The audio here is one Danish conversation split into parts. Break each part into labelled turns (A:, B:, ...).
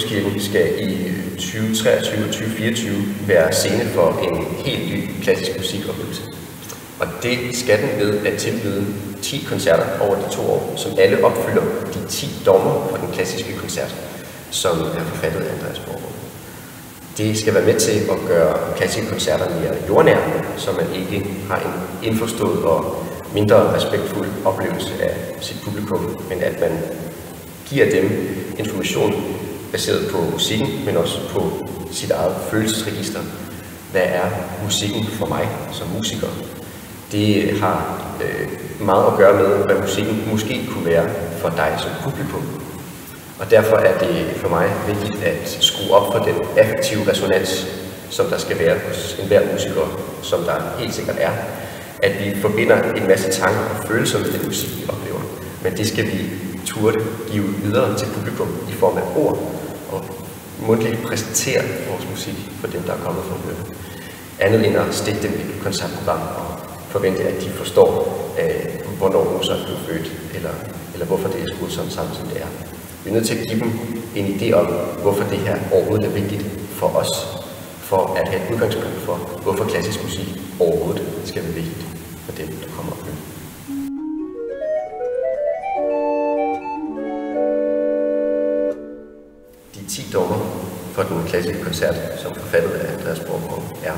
A: Bryghhuskirken skal i 2023 og 2024 være scene for en helt ny klassisk musikoplevelse. Og det skal den ved at tilbyde 10 koncerter over de 2 år, som alle opfylder de 10 dogmer for den klassiske koncert, som er forfattet af Andreas Borggaard. Det skal være med til at gøre klassiske koncerter mere jordnære, så man ikke har en indforstået og mindre respektfuld oplevelse af sit publikum, men at man giver dem information baseret på musikken, men også på sit eget følelsesregister. Hvad er musikken for mig som musiker? Det har meget at gøre med, hvad musikken måske kunne være for dig som publikum. Og derfor er det for mig vigtigt at skrue op for den affektive resonans, som der skal være hos enhver musiker, som der helt sikkert er. At vi forbinder en masse tanker og følelser med den musik, vi oplever. Men det skal vi turde give videre til publikum i form af ord og mundtligt præsentere vores musik for dem, der er kommet for at høre det. Andet end at stikke dem i et koncertprogram og forvente, at de forstår, hvornår Mozart blev født, eller hvorfor det er skruet sådan sammen, som det er. Vi er nødt til at give dem en idé om, hvorfor det her overhovedet er vigtigt for os, for at have et udgangspunkt for, hvorfor klassisk musik overhovedet skal være vigtigt for dem, der kommer op med. De 10 dogmer for den klassiske koncert, som forfattet af Andreas Borggaard, er: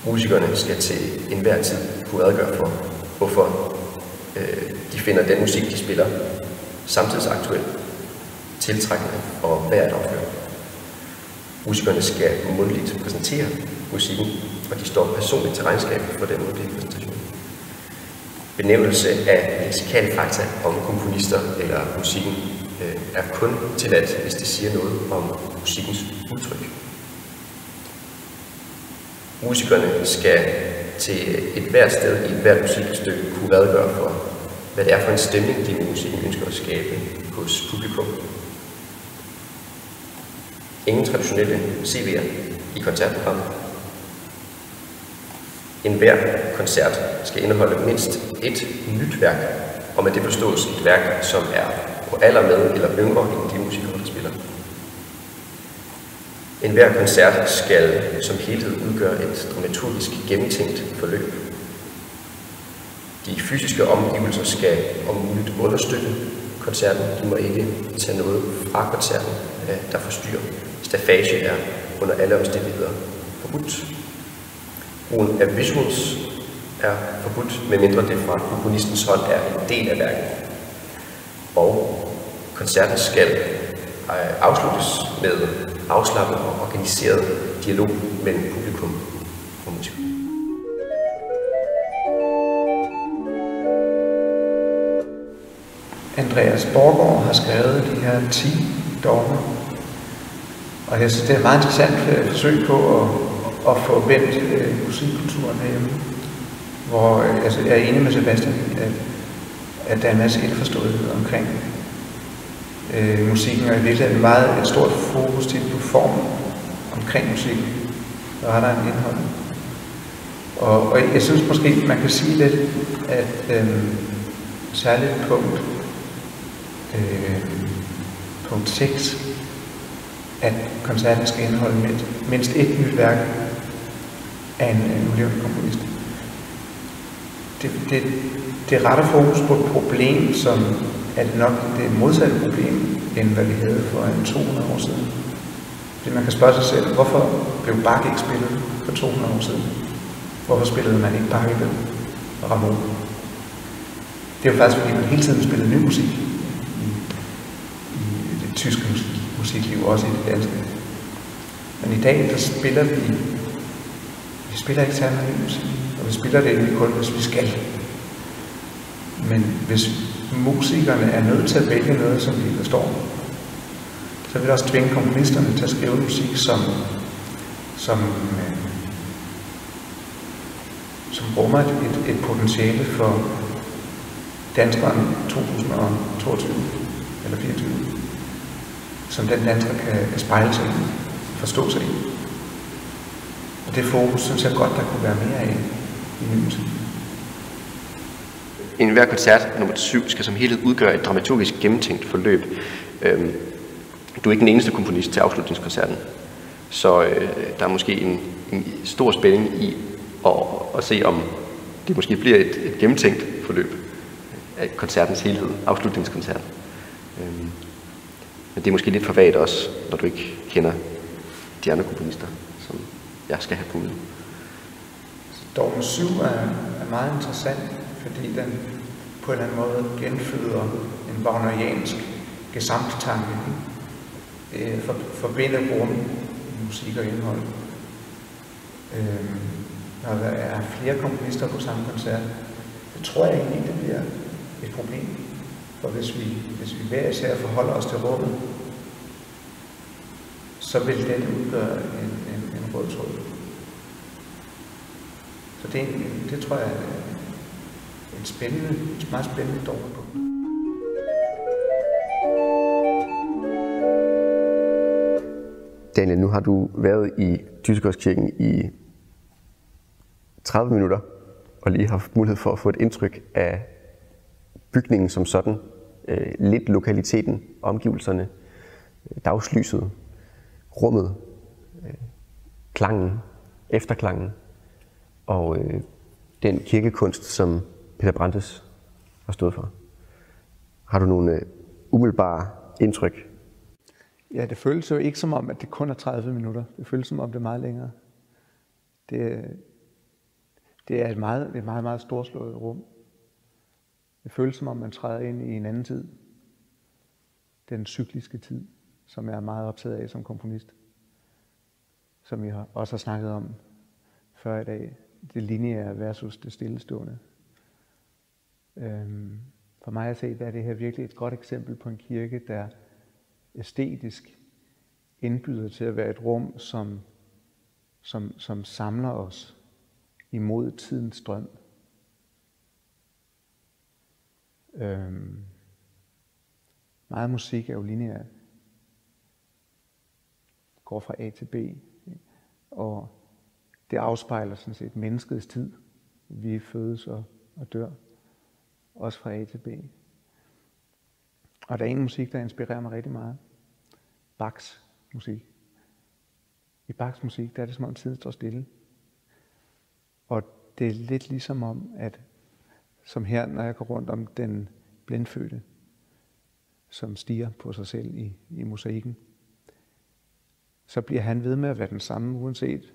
A: musikerne skal til enhver tid kunne redegøre for, hvorfor de finder den musik, de spiller, samtidsaktuel, tiltrækkende og værd at opføre. Musikerne skal mundtligt præsentere musikken, og de står personligt til regnskab for den mundtlige præsentation. Benævnelse af leksikale fakta om komponister eller musikken er kun tilladt, hvis det siger noget om musikkens udtryk. Musikerne skal til et hvert sted i et hvert musikstykke kunne redegøre for, hvad det er for en stemning, de med musikken ønsker at skabe hos publikum. Ingen traditionelle CV'er i koncertprogrammet. Enhver koncert skal indeholde mindst et nyt værk, og med det forstås et værk, som er på alder med eller yngre end de musikere, der spiller. Enhver koncert skal som helhed udgøre et dramaturgisk gennemtænkt forløb. De fysiske omgivelser skal om muligt understøtte koncerten. De må ikke tage noget fra koncerten, der forstyrrer. Staffage er under alle omstændigheder forbudt. Brugen af visuals er forbudt, medmindre det fra komponistens hånd er en del af værket. Og koncerten skal afsluttes med afslappet og organiseret dialog mellem publikum og musik.
B: Andreas Borggaard har skrevet de her 10 dogmer, og jeg synes, det er et meget interessant forsøg på at få vendt musikkulturen herhjemme, hvor jeg er enig med Sebastian, at der er en masse indforståethed omkring musikken, og i virkeligheden meget et stort fokus til på formen omkring musikken, og har der en indhold. Og jeg synes måske, man kan sige lidt, at særligt punkt 6, at koncerten skal indeholde mindst et nyt værk af en nulevende komponist. Det retter fokus på et problem, som er nok det modsatte problem, end hvad vi havde for 200 år siden. Fordi man kan spørge sig selv, hvorfor blev Bach ikke spillet for 200 år siden? Hvorfor spillede man ikke Bach og Rameau? Det er jo faktisk, fordi man hele tiden spillede ny musik i det tyske musikliv, også i det danske. Men i dag, der spiller vi spiller ikke særlig ny musik, og vi spiller det egentlig kun, hvis vi skal. Men hvis musikerne er nødt til at vælge noget, som de forstår, så vil det også tvinge komponisterne til at skrive musik, som rummer et potentiale for danskeren 2022 eller 2024, som den dansker kan spejle sig i, forstå sig i. Og det fokus, synes jeg godt, der kunne være mere af i ny musik.
A: Enhver koncert nummer 7 skal som helhed udgøre et dramaturgisk gennemtænkt forløb. Du er ikke den eneste komponist til afslutningskoncerten, så der er måske en stor spænding i at se, om det måske bliver et gennemtænkt forløb af koncertens helhed, afslutningskoncerten. Men det er måske lidt for vagt også, når du ikke kender de andre komponister, som jeg skal have på ud.
B: Dogme 7 er meget interessant, fordi den på en eller anden måde genføder en wagneriansk gesamttanke. Forbinder rum, musik og indhold. Når der er flere komponister på samme koncert, så tror jeg egentlig, det bliver et problem. For hvis vi hver især forholder os til rummet, så vil den udgøre en rød tråd. Så det tror jeg er et meget spændende dogme på.
A: Daniel, nu har du været i Tysegårdskirken i 30 minutter, og lige haft mulighed for at få et indtryk af bygningen som sådan, lidt lokaliteten, omgivelserne, dagslyset, rummet, klangen, efterklangen og den kirkekunst, som Peter Brandes har stået for. Har du nogle umiddelbare indtryk?
B: Ja, det føles jo ikke som om, at det kun er 30 minutter. Det føles som om, det er meget længere. Det er et meget, meget storslået rum. Det føles som om, man træder ind i en anden tid. Den cykliske tid, som jeg er meget optaget af som komponist. Som vi også har snakket om før i dag. Det lineære versus det stillestående. For mig at se, er det her virkelig et godt eksempel på en kirke, der æstetisk indbyder til at være et rum, som samler os imod tidens strøm. Meget musik er jo lineær. Går fra A til B. Og det afspejler sådan set menneskets tid. Vi fødes og dør. Også fra A til B. Og der er en musik, der inspirerer mig rigtig meget. Bachs musik. I Bachs musik, der er det som om tiden står stille. Og det er lidt ligesom om, at som her, når jeg går rundt om den blindfødte, som stiger på sig selv i mosaikken, så bliver han ved med at være den samme, uanset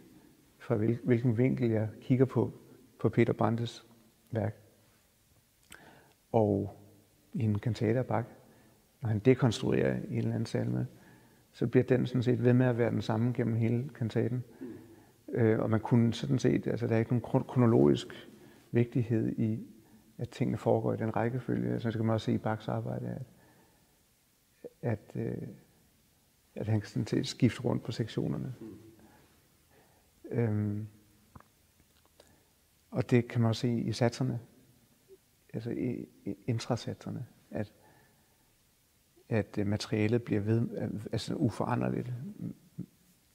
B: fra hvilken vinkel jeg kigger på Peter Brandes værk. Og i en kantate af Bach, når han dekonstruerer en eller anden salme, så bliver den sådan set ved med at være den samme gennem hele kantaten. Og man kunne sådan set, altså der er ikke nogen kronologisk vigtighed i, at tingene foregår i den rækkefølge. Altså, så kan man også se i Bachs arbejde, at han kan sådan set skifte rundt på sektionerne. Og det kan man også se i satserne, altså i intrasatserne, at materialet bliver ved, altså uforanderligt.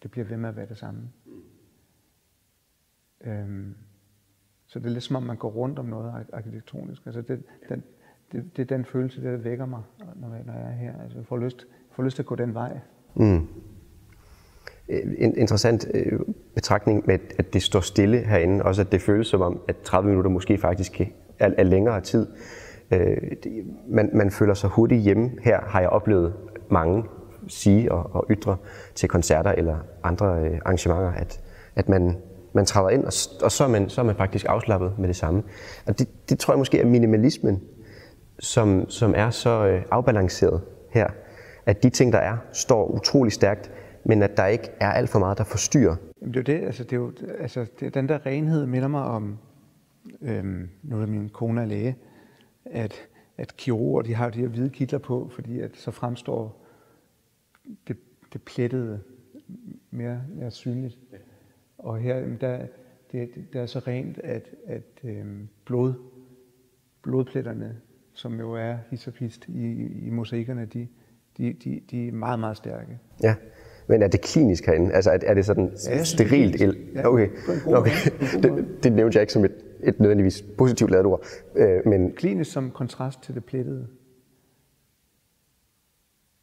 B: Det bliver ved med at være det samme. Så det er lidt som om man går rundt om noget arkitektonisk. Altså det er den følelse, der vækker mig, når jeg er her. Altså jeg får lyst til at gå den vej.
A: En interessant betragtning med, at det står stille herinde. Også at det føles som om, at 30 minutter måske faktisk er længere tid. Man føler sig hurtigt hjemme. Her har jeg oplevet mange sige og ytre til koncerter eller andre arrangementer, at man træder ind, og så er man faktisk afslappet med det samme. Og det tror jeg måske er minimalismen, som er så afbalanceret her, at de ting, der er, står utrolig stærkt, men at der ikke er alt for meget, der forstyrrer.
B: Jamen det er jo det, den der renhed minder mig om, nu er min kone er læge, at kirurger, de har de her hvide kitler på, fordi at så fremstår det plettede mere synligt. Og her, det er så rent, at blodpletterne, som jo er hist og pist i mosaikkerne, de er meget, meget stærke.
A: Ja, men er det klinisk herinde? Altså er det sådan sterilt?
B: Ja,
A: okay. Det nævnte jeg ikke som et nødvendigvis positivt ladet ord. Men
B: klinisk som kontrast til det plettede.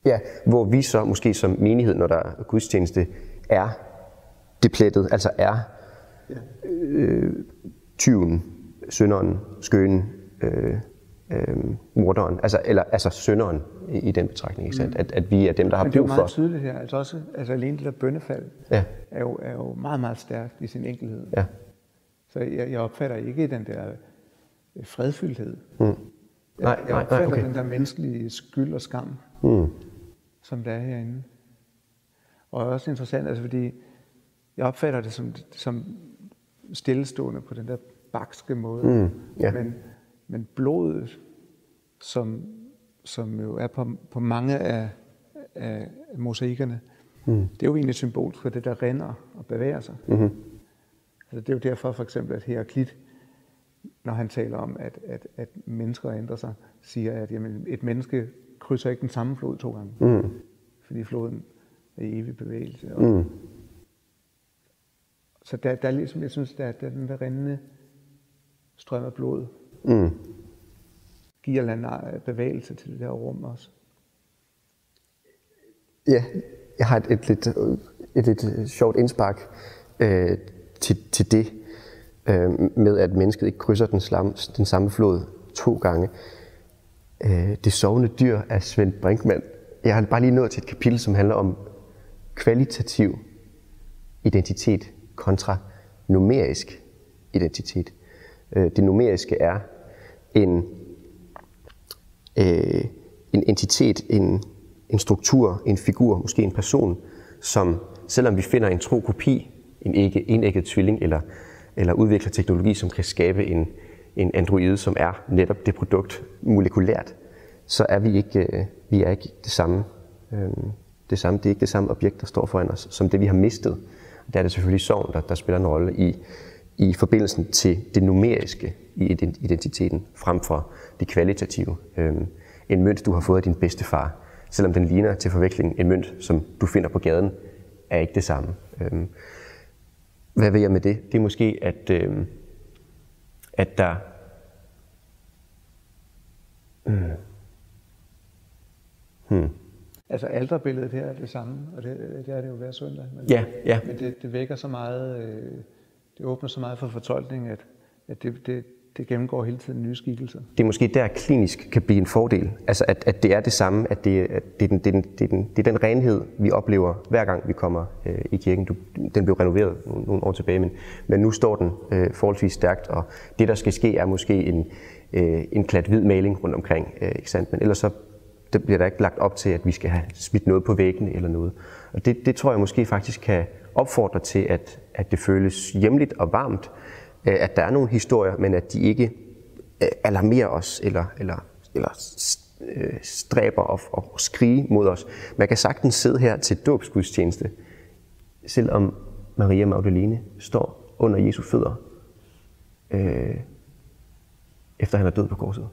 A: Ja, hvor vi så måske som menighed, når der er gudstjeneste, er deplettet, altså er tyven, synderen, skønen, morderen, altså synderen i den betragtning, ikke sandt? At vi er dem, der har brug for.
B: Men det er jo meget tydeligt her, altså alene det der bønnefald er jo meget, meget stærkt i sin enkelhed.
A: Ja.
B: Så jeg opfatter ikke den der fredfyldthed.
A: Jeg
B: opfatter den der menneskelige skyld og skam, som der er herinde. Og også interessant, altså fordi jeg opfatter det som stillestående på den der bakske måde. Men blodet, som jo er på mange af mosaikkerne, det er jo egentlig et symbol for det, der rinder og bevæger sig. Altså, det er jo derfor for eksempel, at Heraklit, når han taler om, at mennesker ændrer sig, siger, at jamen, et menneske krydser ikke den samme flod 2 gange. Fordi floden er i evig bevægelse. Så der er ligesom, jeg synes, der er den der rindende strøm af blod. Giver en bevægelse til det der rum også.
A: Ja, jeg har et lidt sjovt indspark til det, med at mennesket ikke krydser den samme flod 2 gange. Det sovende dyr af Svend Brinkmann. Jeg har bare lige nået til et kapitel, som handler om kvalitativ identitet kontra numerisk identitet. Det numeriske er en entitet, en struktur, en figur, måske en person, som selvom vi finder en tro kopi, en enægget tvilling, eller udvikler teknologi, som kan skabe en androide, som er netop det produkt molekylært, så er vi ikke det samme. Det er ikke det samme objekt, der står foran os, som det vi har mistet. Der er det selvfølgelig sorgen, der spiller en rolle i forbindelsen til det numeriske i identiteten, frem for det kvalitative. En mønt, du har fået af din bedstefar, selvom den ligner til forveksling en mønt, som du finder på gaden, er ikke det samme. Hvad vil jeg med det? Det er måske, at der...
B: Altså alterbilledet her er det samme, og det er det jo hver søndag. Men,
A: ja.
B: Men det vækker så meget, det åbner så meget for fortolkning, at det gennemgår hele tiden nye skikkelser.
A: Det er måske der klinisk kan blive en fordel. Altså at det er det samme, at det er den renhed, vi oplever hver gang vi kommer i kirken. Den blev renoveret nogle år tilbage, men nu står den forholdsvis stærkt, og det der skal ske er måske en klat hvid maling rundt omkring, ikke sandt? Men ellers så bliver der ikke lagt op til, at vi skal have smidt noget på væggene eller noget. Og det tror jeg måske faktisk kan opfordre til, at det føles hjemligt og varmt, at der er nogle historier, men at de ikke alarmerer os eller stræber og skrige mod os. Man kan sagtens sidde her til dåbsgudstjeneste, selvom Maria Magdalene står under Jesu fødder, efter han er død på korset.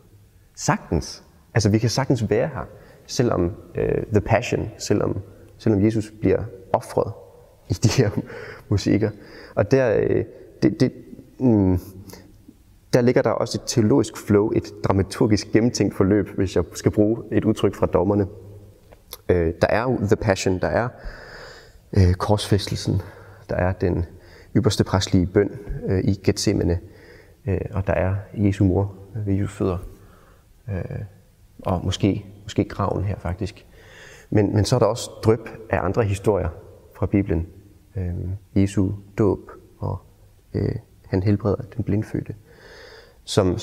A: Sagtens. Altså vi kan sagtens være her, selvom The Passion, selvom Jesus bliver ofret i de her musikker. Og der ligger der også et teologisk flow, et dramaturgisk gennemtænkt forløb, hvis jeg skal bruge et udtryk fra dommerne. Der er jo The Passion, der er korsfæstelsen, der er den ypperste præstelige bøn i Getsemane, og der er Jesu mor ved Jesu fødder, og måske graven her faktisk. Men så er der også dryp af andre historier fra Bibelen. Jesu dåb, og han helbreder den blindfødte, som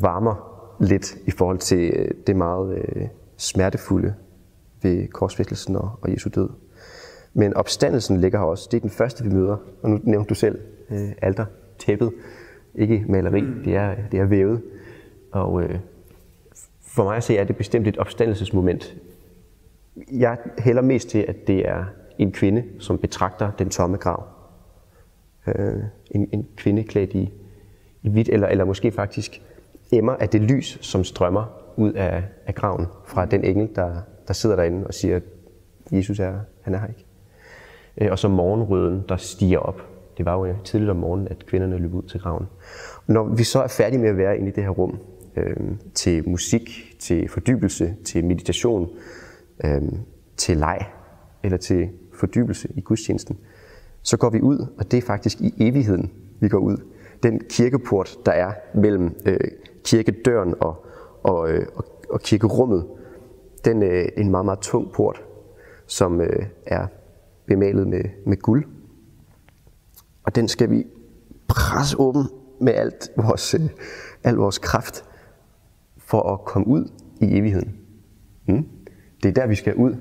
A: varmer lidt i forhold til det meget smertefulde ved korsfæstelsen og Jesu død. Men opstandelsen ligger her også. Det er den første, vi møder. Og nu nævnte du selv alter, tæppet. Ikke maleri, det er vævet. Og for mig at se, er det bestemt et opstandelsesmoment. Jeg hælder mest til, at det er en kvinde, som betragter den tomme grav. En kvinde klædt i hvidt, eller måske faktisk emmer af det lys, som strømmer ud af graven fra den engel, der sidder derinde og siger, at Jesus han er her ikke. Og så morgenrøden, der stiger op. Det var jo tidligt om morgenen, at kvinderne løb ud til graven. Når vi så er færdige med at være inde i det her rum, til musik, til fordybelse, til meditation, til leg eller til fordybelse i gudstjenesten, så går vi ud, og det er faktisk i evigheden, vi går ud. Den kirkeport, der er mellem kirkedøren og kirkerummet, den er en meget, meget tung port, som er bemalet med guld. Og den skal vi presse åben med al vores kraft for at komme ud i evigheden. Det er der, vi skal ud.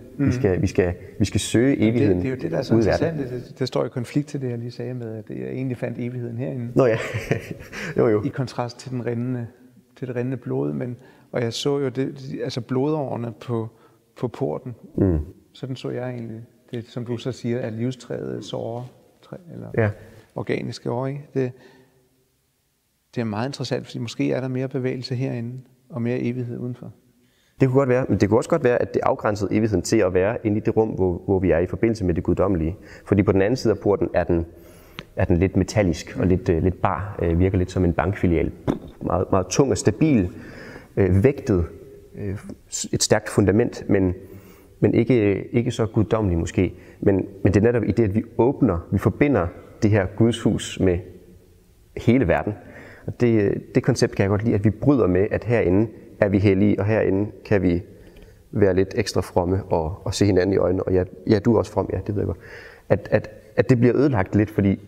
A: Vi skal søge evigheden.
B: Det er jo det, der er så interessant. Det står i konflikt til det, jeg lige sagde med, at jeg egentlig fandt evigheden herinde.
A: Nå ja. jo.
B: I kontrast til det rindende blod. Og jeg så jo altså blodårene på porten. Sådan så jeg egentlig. Det, som du så siger, er livstræet såre, eller organiske år. Ikke? Det er meget interessant, fordi måske er der mere bevægelse herinde, og mere evighed udenfor.
A: Det kunne godt være, men det kunne også godt være, at det afgrænsede evigheden til at være inde i det rum, hvor vi er i forbindelse med det guddommelige. Fordi på den anden side af porten er den lidt metallisk og lidt bar, virker lidt som en bankfilial. Meget, meget tung og stabil, vægtet, et stærkt fundament, men ikke så guddommelig måske. Men det er netop i det, at vi forbinder det her gudshus med hele verden. Og det koncept kan jeg godt lide, at vi bryder med, at herinde er vi hellige, og herinde kan vi være lidt ekstra fromme og se hinanden i øjnene. Og ja, du er også from, ja, det ved jeg godt. At det bliver ødelagt lidt, fordi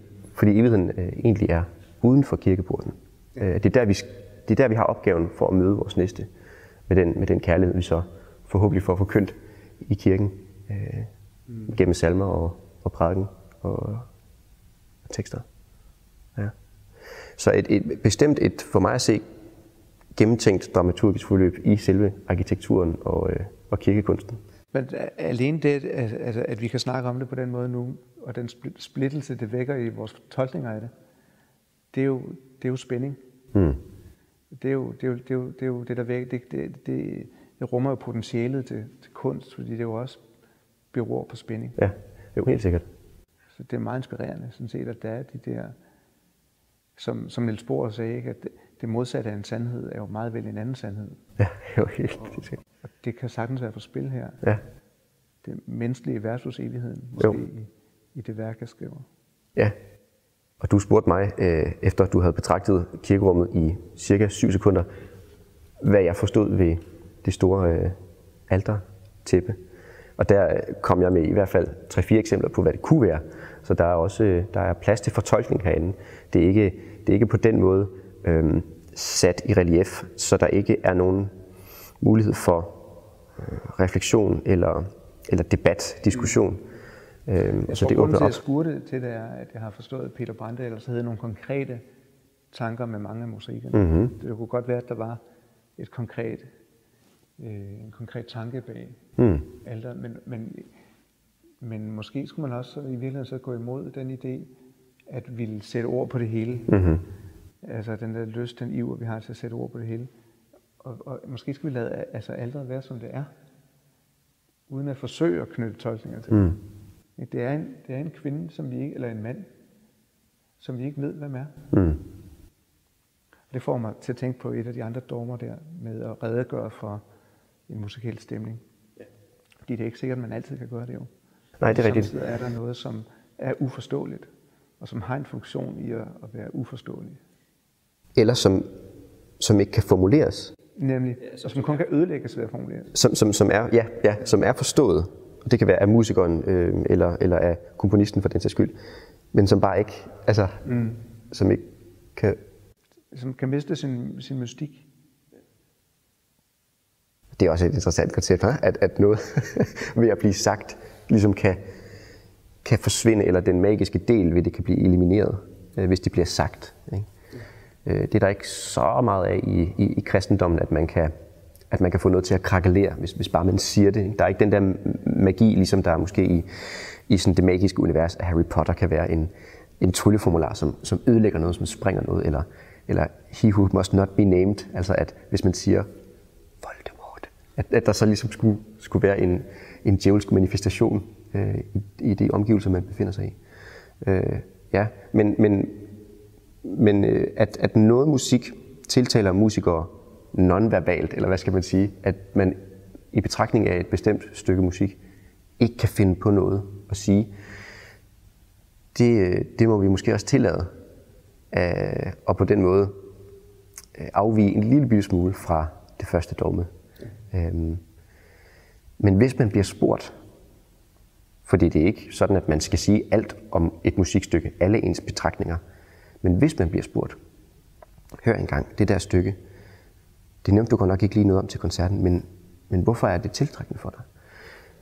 A: evigheden egentlig er uden for kirkeporten. Det er der, vi har opgaven for at møde vores næste med den kærlighed, vi så forhåbentlig får forkyndt i kirken gennem salmer og prædiken og tekster. Ja. Så bestemt for mig at se, gennemtænkt dramaturgisk forløb i selve arkitekturen og kirkekunsten. Men
B: alene det, at vi kan snakke om det på den måde nu, og den splittelse, det vækker i vores tolkninger af det, det er jo spænding. Det er jo det, der vækker. Det rummer jo potentialet til kunst, fordi det jo også beror på spænding.
A: Ja, jo helt sikkert.
B: Så det er meget inspirerende, sådan set, at der er de der, som Niels Bohr sagde, ikke, at det modsatte af en sandhed er jo meget vel en anden sandhed.
A: Ja, jo helt sikkert.
B: Og det kan sagtens være på spil her.
A: Ja.
B: Det menneskelige versus evigheden, måske i det værk, jeg skriver.
A: Ja, og du spurgte mig, efter du havde betragtet kirkerummet i cirka 7 sekunder, hvad jeg forstod ved det store altertæppe. Og der kom jeg med i hvert fald 3-4 eksempler på, hvad det kunne være. Så der er plads til fortolkning herinde. Det er ikke på den måde sat i relief, så der ikke er nogen mulighed for refleksion eller debat, diskussion.
B: Så det åbner op. Jeg spurgte til det, at jeg har forstået Peter Brandt, ellers havde nogle konkrete tanker med mange af musikerne. Det kunne godt være, at der var en konkret tanke bag alter, men måske skulle man også i virkeligheden så gå imod den idé, at ville sætte ord på det hele. Altså den der lyst, den iver, vi har til at sætte ord på det hele. Og måske skal vi lade alteret være, som det er, uden at forsøge at knytte tolkninger til. Det er en kvinde, som vi ikke, eller en mand, som vi ikke ved, hvem er. Det får mig til at tænke på et af de andre dogmer der, med at redegøre for en musikalsk stemning. Fordi det er ikke sikkert, at man altid kan gøre det jo.
A: Nej, det er rigtigt.
B: Samtidig er der noget, som er uforståeligt, og som har en funktion i at være uforståelig.
A: Eller som ikke kan formuleres.
B: Nemlig, og som kun kan ødelægges ved at formuleres.
A: Som er forstået. Det kan være af musikeren eller af komponisten for den sags skyld. Men som bare ikke, som ikke kan...
B: Som kan miste sin mystik.
A: Det er også et interessant koncept, at noget ved at blive sagt, ligesom kan forsvinde, eller den magiske del ved det kan blive elimineret, hvis det bliver sagt. Ikke? Det er der ikke så meget af i kristendommen, at man kan få noget til at krakelere, hvis bare man siger det. Der er ikke den der magi, ligesom der er måske i sådan det magiske univers, at Harry Potter kan være en trylleformular, som ødelægger noget, som springer noget, eller he who must not be named, altså at hvis man siger Voldemort, at der så ligesom skulle være en djævelsk manifestation i de omgivelser, man befinder sig i. Men at noget musik tiltaler musikere nonverbalt, eller hvad skal man sige, at man i betragtning af et bestemt stykke musik ikke kan finde på noget at sige. Det må vi måske også tillade, og på den måde afvige en lille bitte smule fra det første dogme. Men hvis man bliver spurgt, fordi det er ikke sådan, at man skal sige alt om et musikstykke, alle ens betragtninger, men hvis man bliver spurgt, hør engang, det der stykke, det nævnte du godt nok ikke lige noget om til koncerten, men hvorfor er det tiltrækkende for dig?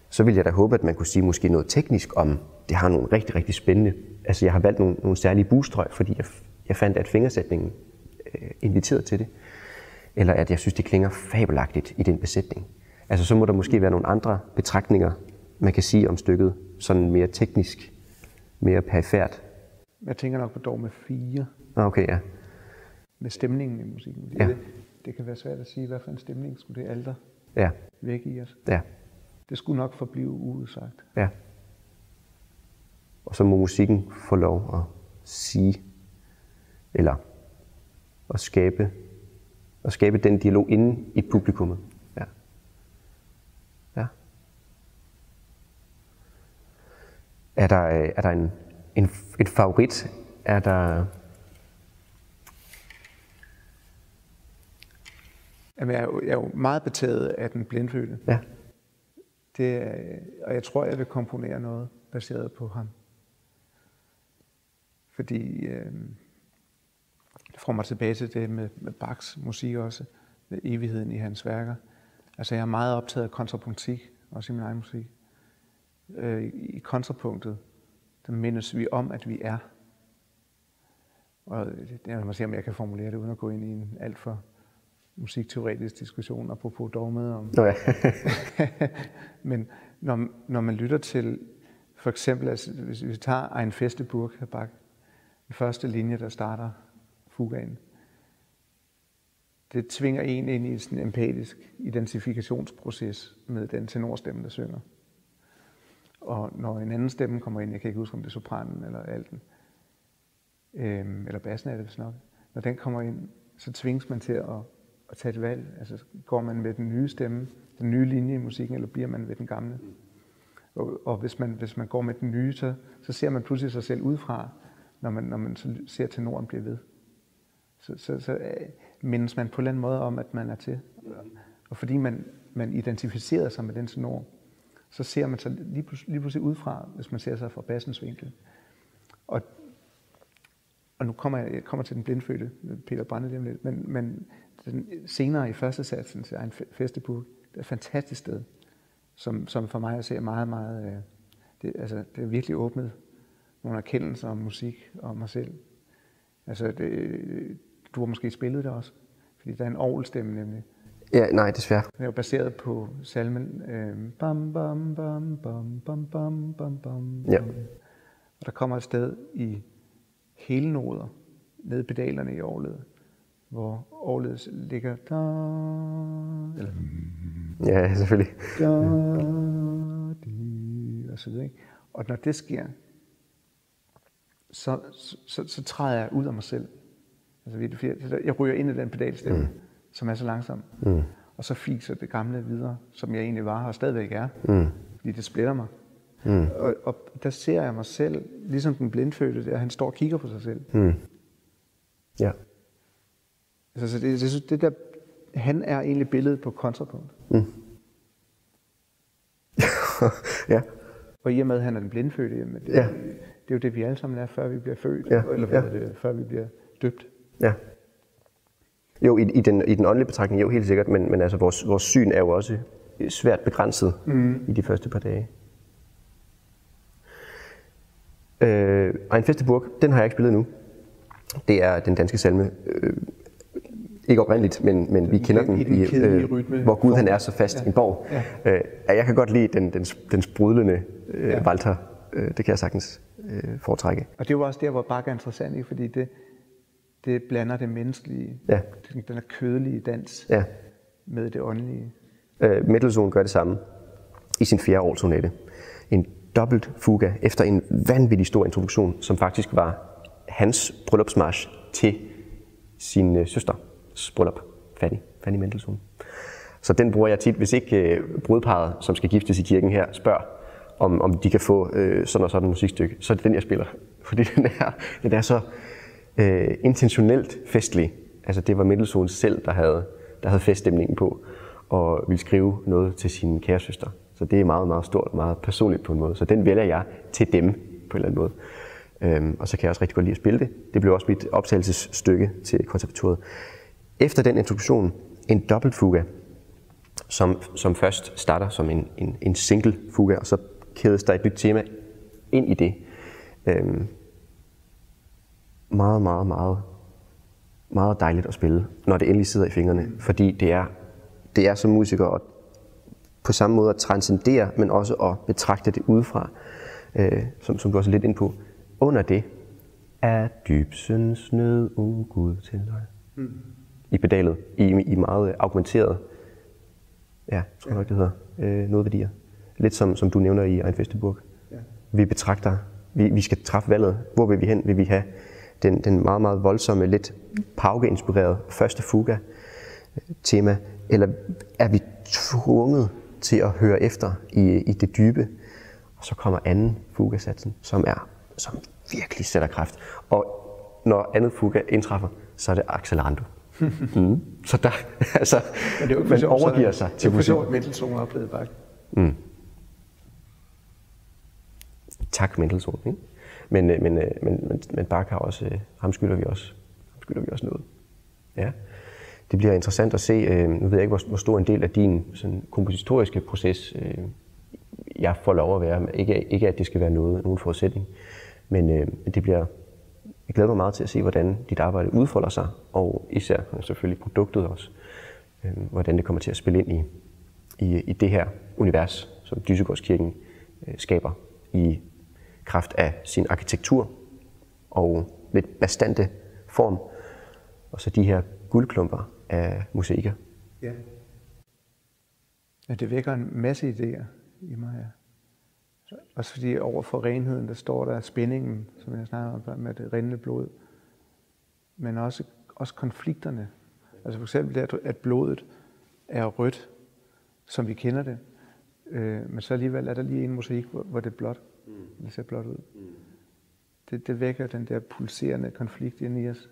A: Så vil jeg da håbe, at man kunne sige måske noget teknisk om, det har nogle rigtig, rigtig spændende, altså jeg har valgt nogle særlige boostrøg, fordi jeg fandt, at fingersætningen inviterede til det, eller at jeg synes, det klinger fabelagtigt i den besætning. Altså så må der måske være nogle andre betragtninger, man kan sige om stykket, sådan mere teknisk, mere perifært.
B: Jeg tænker nok på dogme 4.
A: Okay, ja.
B: Med stemningen i musikken.
A: Ja.
B: Det kan være svært at sige, hvad for en stemning skulle det alter væk i os.
A: Ja.
B: Det skulle nok forblive uudsagt.
A: Ja. Og så må musikken få lov at sige, eller at skabe den dialog inde i publikummet. Ja. Ja. Er der en favorit? Er der...
B: Jamen, jeg er jo meget betaget af den blindfødte.
A: Ja.
B: Og jeg tror, jeg vil komponere noget baseret på ham. Fordi det får mig tilbage til det med Bachs musik også, med evigheden i hans værker. Altså jeg er meget optaget af kontrapunktik, også i min egen musik. I kontrapunktet, der mindes vi om, at vi er. Og jeg må se, om jeg kan formulere det, uden at gå ind i en alt for musikteoretisk diskussion, apropos dogmet om.
A: Ja.
B: Men når man lytter til, for eksempel, altså, hvis vi tager Ein feste Burg af Bach, den første linje, der starter fugaen, det tvinger en ind i sådan en empatisk identifikationsproces med den tenorstemme, der synger. Og når en anden stemme kommer ind, jeg kan ikke huske, om det er sopranen eller alten, eller bassen er det vist nok, når den kommer ind, så tvinges man til at tage et valg. Altså går man med den nye stemme, den nye linje i musikken, eller bliver man ved den gamle? Og hvis man går med den nye, så ser man pludselig sig selv udefra, når man så ser tenoren blive ved. Så mindes man på en eller anden måde om, at man er til. Og fordi man identificerer sig med den tenor, så ser man sig lige pludselig udefra, hvis man ser sig fra bassens vinkel. Og nu kommer jeg til den blindfødte, Peter Brande lige om lidt, men senere i første satsen til Ein feste Burg, det er et fantastisk sted, som for mig at se meget, meget, det er virkelig åbnet nogle erkendelser om musik og mig selv. Altså, du har måske spillet det også, fordi der er en orgelstemme nemlig.
A: Ja, nej, desværre.
B: Den er jo baseret på salmen bam bam bam bam bam bam bam bam.
A: Ja.
B: Og der kommer et sted i hele noder ned pedalerne i orgelet, hvor orgelet ligger eller
A: ja, selvfølgelig.
B: Og så videre, ikke? Og når det sker, så træder jeg ud af mig selv. Altså, jeg ryger ind i den pedalstemme, som er så langsom. Og så fiser det gamle videre, som jeg egentlig var og stadigvæk er. Fordi det splitter mig. Og der ser jeg mig selv, ligesom den blindfødte der, han står og kigger på sig selv.
A: Ja.
B: Altså, det der, han er egentlig billedet på kontrapunkt.
A: Ja.
B: Og i og med, at han er den blindfødte, jamen, det er jo det, vi alle sammen er, før vi bliver født, eller før vi bliver døbt.
A: Ja. Jo, i den åndelige betragtning, jo helt sikkert, men altså vores syn er jo også svært begrænset i de første par dage. Ein feste Burg, den har jeg ikke spillet nu. Det er den danske salme. Ikke oprindeligt, men vi kender den i hvor Gud han er så fast en borg. Ja. Jeg kan godt lide den sprudlende Walter. Det kan jeg sagtens foretrække.
B: Og det er jo også der, hvor Bach er interessant i, fordi det blander det menneskelige, den er kødelige dans med det åndelige.
A: Mendelssohn gør det samme i sin 4. årssonate. En dobbelt fuga efter en vanvittig stor introduktion, som faktisk var hans bryllupsmarch til sin søsters bryllup Fanny Mendelssohn. Så den bruger jeg tit, hvis ikke brudparret, som skal giftes i kirken her, spørger, om de kan få sådan og sådan et musikstykke, så er det den, jeg spiller. Fordi den er så intentionelt festlig. Altså det var Mendelssohn selv, der havde feststemningen på, og ville skrive noget til sin kæresøster. Så det er meget, meget stort og meget personligt på en måde. Så den vælger jeg til dem på en eller anden måde. Og så kan jeg også rigtig godt lide at spille det. Det blev også mit optagelsesstykke til konservatoriet. Efter den introduktion, en dobbeltfuga, som først starter som en single fuga, og så kædes der et nyt tema ind i det. Meget, meget, meget, meget dejligt at spille, når det endelig sidder i fingrene, fordi det er som musiker at på samme måde at transcendere, men også at betragte det udefra, som du også er lidt inde på. Under det er dybsens nød, Gud til dig. I pedalet, i meget augmenteret, ja, tror jeg nok det hedder, nådeværdier. Lidt som du nævner i Ein feste Burg. Ja. Vi betragter, vi skal træffe valget. Hvor vil vi hen? Vil vi have den meget, meget voldsomme, lidt pauke-inspirerede første fuga-tema, eller er vi tvunget til at høre efter i det dybe? Og så kommer anden fuga-satsen, som virkelig sætter kraft. Og når andet fuga indtræffer, så er det accelerando. Så der, altså, man overgiver sig til musik.
B: Det er jo Mendelssohn har oplevet Bach.
A: Tak Mendelssohn, ikke? Men Bach har også, ham skylder vi også noget. Ja. Det bliver interessant at se, nu ved jeg ikke, hvor stor en del af din sådan, kompositoriske proces jeg får lov at være. Ikke at det skal være nogen forudsætning, men det bliver, jeg glæder mig meget til at se, hvordan dit arbejde udfolder sig, og især selvfølgelig produktet også, hvordan det kommer til at spille ind i det her univers, som Dysegårdskirken skaber i kraft af sin arkitektur og lidt bastante form, og så de her guldklumper af mosaikker.
B: Ja. Ja, det vækker en masse idéer i mig her. Også fordi over for renheden, der står der spændingen, som jeg snakker om, med det rindende blod. Men også konflikterne. Altså for eksempel det, at blodet er rødt, som vi kender det. Men så alligevel er der lige en mosaik, hvor det er blåt. Det ser blåt ud. Det vækker den der pulserende konflikt ind i os.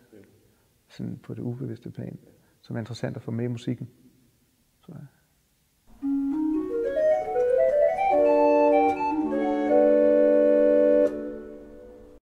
B: Sådan på det ubevidste plan. Som er interessant at få med i musikken. Så